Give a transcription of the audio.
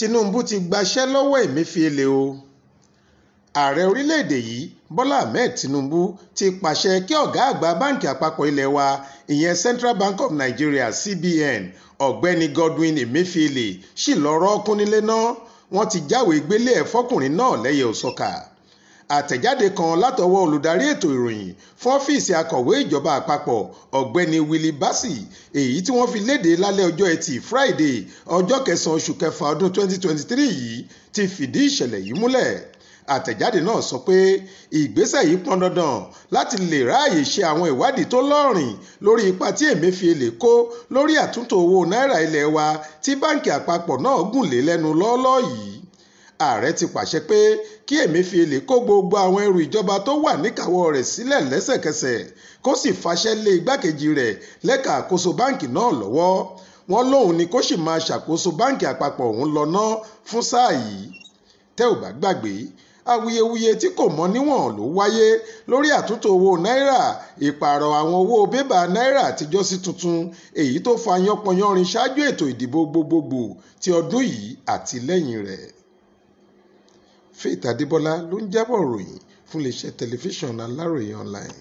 Tinubu ti gbaṣẹ́ lọ́wọ́ Emefiele o. Ààrẹ orílẹ̀-èdè yìí Bọ́lá Ahmed Tinubu ti pàṣẹ kí ọ̀gá àgbà báǹkì àpapọ̀ ilé wa ìyẹn Central Bank of Nigeria CBN ọ̀gbẹ́ni Godwin Emefiele sì lọ rọ́ọ̀kún nílé náà. Wọ́n ti jáwèé gbélé ẹ̀ fọ́kùnrin náà lẹ́yẹ òsọkà. Àtẹ̀jáde kan látọwọ́ olùdarí ètò ìròyìn fún ọ́fíìsì akọ̀wé ìjọba àpapọ̀ ọ̀gbẹ́ni Gbaṣẹ èyí tí wọ́n fi léde lálẹ́ ọjọ́ ẹtì Friday ọjọ́ 9 oṣù kẹfà ọdún 2023 yìí ti fìdí ìṣẹ̀lẹ̀ yìí múlẹ̀. Àtẹ̀jáde náà sọ pé ìgbésẹ̀ yìí pọn dandan láti lè ráàyè ṣe àwọn ìwádìí tó lọ́rìn lórí ipa tí Emefiele kó lórí àtúntò owó náírà ilẹ̀ wa tí báǹkì àpapọ̀ náà gùn lé lẹ́nu lọ́ọ́lọ́ yìí. Ààrẹ ti pàṣẹ pé kí Emefiele kó gbogbo àwọn ẹrù ìjọba tó wà níkàáwọ́ rẹ̀ sílẹ̀ lẹ́sẹ̀kẹsẹ̀ kó sì fàṣẹ lé igbákejì rẹ̀ lẹ́ka àkóso báǹkì náà lọ́wọ́. Wọ́n lóun ni kó sì máa ṣàkóso báǹkì àpapọ̀ ọ̀hún lọ ná fún sáà yìí. Tẹ́ ò bá gbàgbé, awuyewuye tí kò mọ níwọ̀n ló wáyé lórí àtúntò owó náírà, ìpààrọ̀ àwọn owó bébà náírà àtijọ́ sí tuntun, èyí tó fa yánpọnyánrin ṣáájú ètò ìdìbò gbogbogbò ti ọdún yìí àti lẹ́yìn rẹ̀. Faith Adébọ́lá ló ń jábọ̀ ròyìn fún iléeṣẹ́ tẹlifíṣàn Aláròye online.